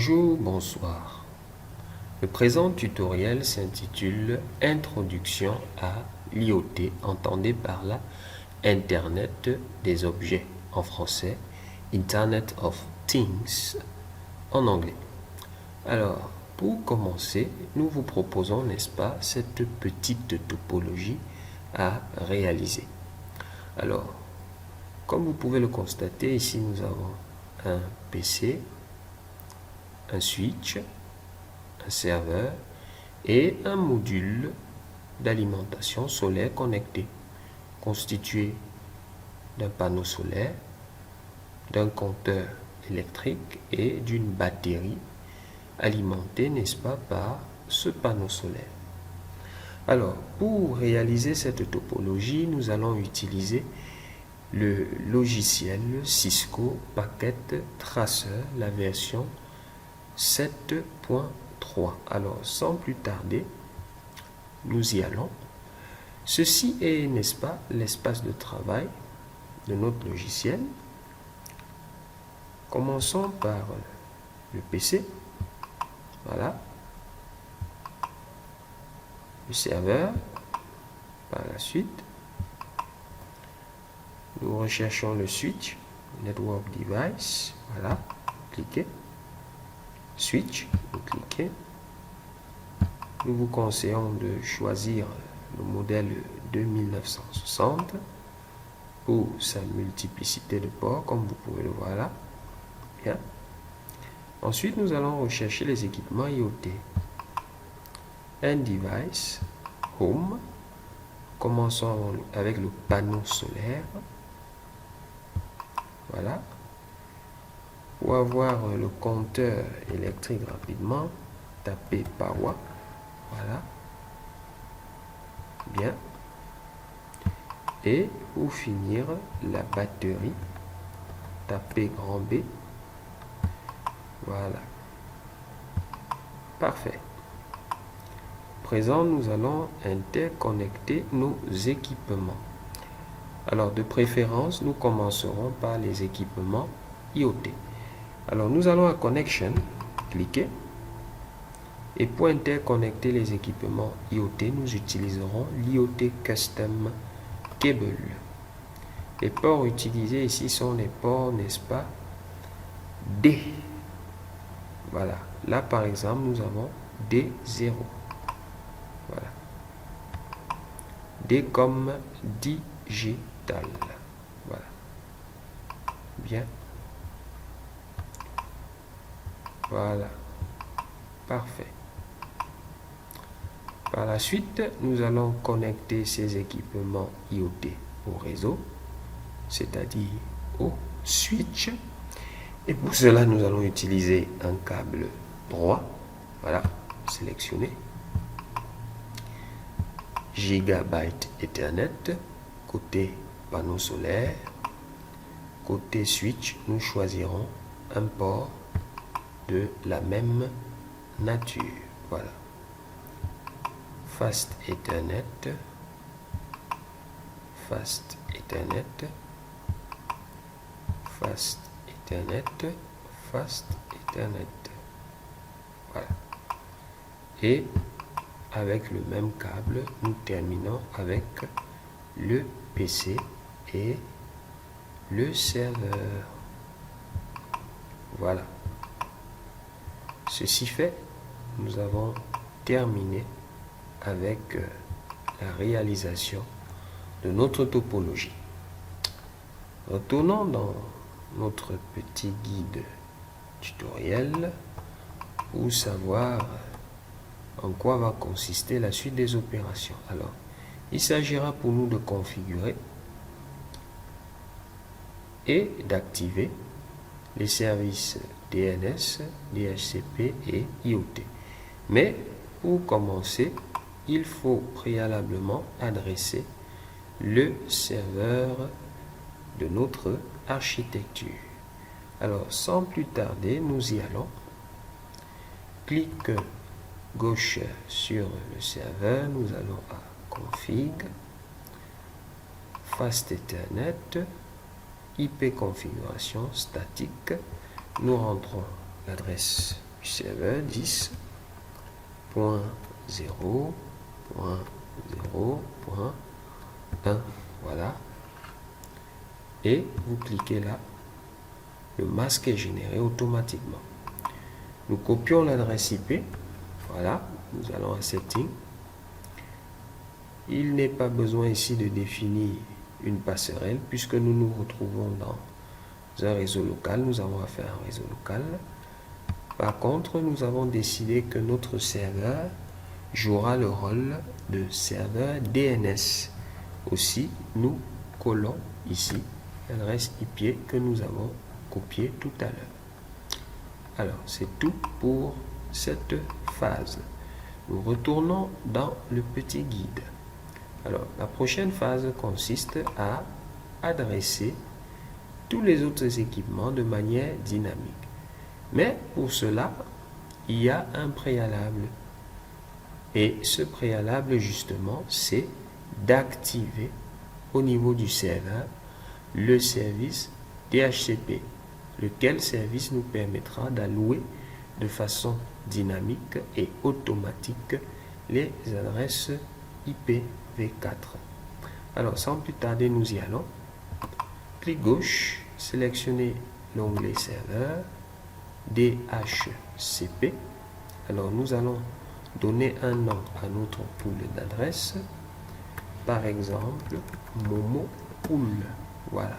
Bonjour, bonsoir. Le présent tutoriel s'intitule Introduction à l'IoT, entendez par là Internet des objets en français, Internet of Things en anglais. Alors, pour commencer, nous vous proposons, n'est-ce pas, cette petite topologie à réaliser. Alors, comme vous pouvez le constater, ici nous avons un PC, un switch, un serveur et un module d'alimentation solaire connecté, constitué d'un panneau solaire, d'un compteur électrique et d'une batterie alimentée, n'est-ce pas, par ce panneau solaire. Alors, pour réaliser cette topologie, nous allons utiliser le logiciel Cisco Packet Tracer, la version 7.3. Alors, sans plus tarder, nous y allons. Ceci est, n'est-ce pas, l'espace de travail de notre logiciel. Commençons par le PC. Voilà. Le serveur. Par la suite, nous recherchons le switch, Network Device. Voilà. Cliquez. Switch, vous cliquez. Nous vous conseillons de choisir le modèle 2960 pour sa multiplicité de ports, comme vous pouvez le voir là. Bien. Ensuite, nous allons rechercher les équipements IoT. End Device, Home. Commençons avec le panneau solaire. Voilà. Pour avoir le compteur électrique rapidement, tapez Power. Voilà. Bien. Et pour finir, la batterie, tapez grand B. Voilà. Parfait. Présent, nous allons interconnecter nos équipements. Alors, de préférence, nous commencerons par les équipements IoT. Alors, nous allons à Connection, cliquez. Et pour interconnecter les équipements IoT, nous utiliserons l'IoT Custom Cable. Les ports utilisés ici sont les ports, n'est-ce pas, D. Voilà. Là, par exemple, nous avons D0. Voilà. D comme digital. Voilà. Bien. Voilà. Parfait. Par la suite, nous allons connecter ces équipements IoT au réseau, c'est-à-dire au switch. Et pour cela, nous allons utiliser un câble droit. Voilà, sélectionné. Gigabyte Ethernet, côté panneau solaire. Côté switch, nous choisirons un port de la même nature. Voilà. Fast Ethernet, Fast Ethernet, Fast Ethernet, Fast Ethernet. Voilà. Et avec le même câble, nous terminons avec le PC et le serveur. Voilà. Ceci fait, nous avons terminé avec la réalisation de notre topologie. Retournons dans notre petit guide tutoriel pour savoir en quoi va consister la suite des opérations. Alors, il s'agira pour nous de configurer et d'activer les services DNS, DHCP et IoT. Mais pour commencer, il faut préalablement adresser le serveur de notre architecture. Alors, sans plus tarder, nous y allons. Clic gauche sur le serveur, nous allons à Config, Fast Ethernet, IP configuration statique. Nous rentrons l'adresse du serveur 10.0.0.1. Voilà. Et vous cliquez là. Le masque est généré automatiquement. Nous copions l'adresse IP. Voilà. Nous allons à Setting. Il n'est pas besoin ici de définir une passerelle puisque nous nous retrouvons dans un réseau local. Nous avons affaire à un réseau local. Par contre, nous avons décidé que notre serveur jouera le rôle de serveur DNS. Aussi, nous collons ici l'adresse IP que nous avons copiée tout à l'heure. Alors, c'est tout pour cette phase. Nous retournons dans le petit guide. Alors, la prochaine phase consiste à adresser tous les autres équipements de manière dynamique. Mais pour cela, il y a un préalable. Et ce préalable, justement, c'est d'activer au niveau du serveur le service DHCP, lequel service nous permettra d'allouer de façon dynamique et automatique les adresses IPv4. Alors, sans plus tarder, nous y allons. Clic gauche, sélectionnez l'onglet serveur, DHCP. Alors, nous allons donner un nom à notre pool d'adresses. Par exemple, Momo Pool. Voilà.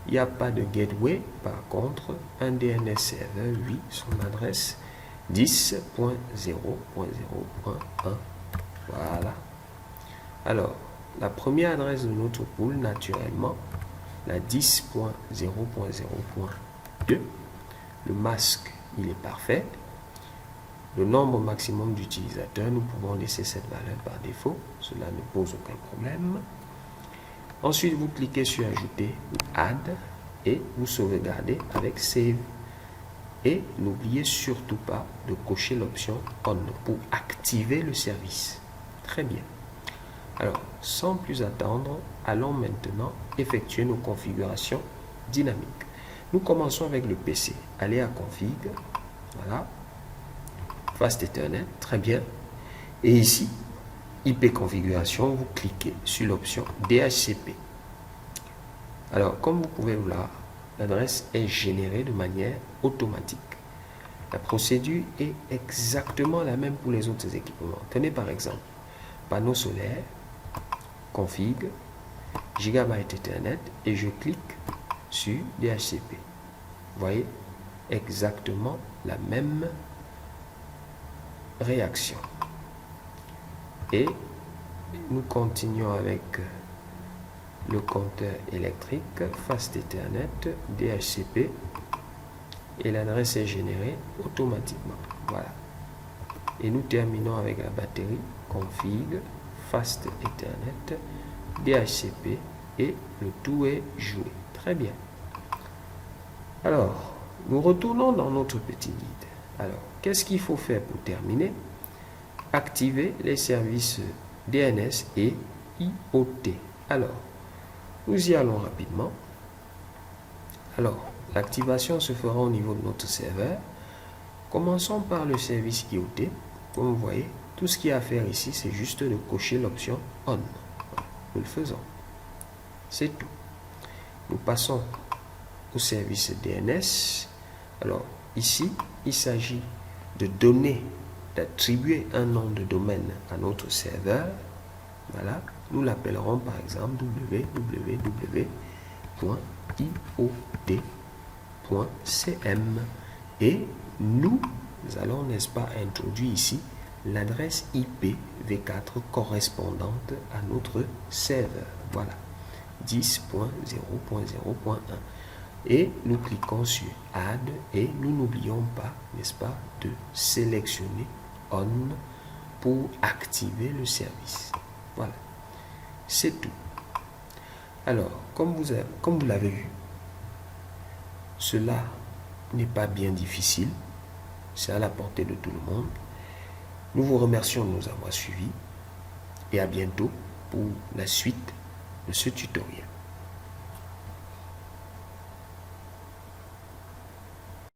Il n'y a pas de gateway. Par contre, un DNS serveur, oui, son adresse 10.0.0.1. Voilà. Alors, la première adresse de notre pool, naturellement, la 10.0.0.2. Le masque, il est parfait. Le nombre maximum d'utilisateurs, nous pouvons laisser cette valeur par défaut. Cela ne pose aucun problème. Ensuite, vous cliquez sur Ajouter ou Add et vous sauvegardez avec Save. Et n'oubliez surtout pas de cocher l'option On pour activer le service. Très bien. Alors, sans plus attendre, allons maintenant effectuer nos configurations dynamiques. Nous commençons avec le PC. Allez à Config. Voilà. Fast Ethernet. Très bien. Et ici, IP configuration, vous cliquez sur l'option DHCP. Alors, comme vous pouvez voir, l'adresse est générée de manière automatique. La procédure est exactement la même pour les autres équipements. Tenez par exemple, panneau solaire, config, gigabyte Ethernet et je clique sur DHCP. Vous voyez exactement la même réaction. Et nous continuons avec le compteur électrique, Fast Ethernet, DHCP et l'adresse est générée automatiquement. Voilà. Et nous terminons avec la batterie, config, Fast Ethernet, DHCP et le tout est joué. Très bien. Alors, nous retournons dans notre petit guide. Alors, qu'est-ce qu'il faut faire pour terminer? Activer les services DNS et IoT. Alors, nous y allons rapidement. Alors, l'activation se fera au niveau de notre serveur. Commençons par le service IoT. Comme vous voyez, tout ce qu'il y a à faire ici, c'est juste de cocher l'option On. Nous le faisons. C'est tout. Nous passons au service DNS. Alors, ici, il s'agit de donner, d'attribuer un nom de domaine à notre serveur. Voilà. Nous l'appellerons par exemple www.iot.cm et nous allons, n'est-ce pas, introduire ici l'adresse IPv4 correspondante à notre serveur. Voilà, 10.0.0.1 et nous cliquons sur Add et nous n'oublions pas, n'est-ce pas, de sélectionner On pour activer le service. Voilà, c'est tout. Alors, comme vous l'avez vu, cela n'est pas bien difficile, c'est à la portée de tout le monde. Nous vous remercions de nous avoir suivis et à bientôt pour la suite de ce tutoriel.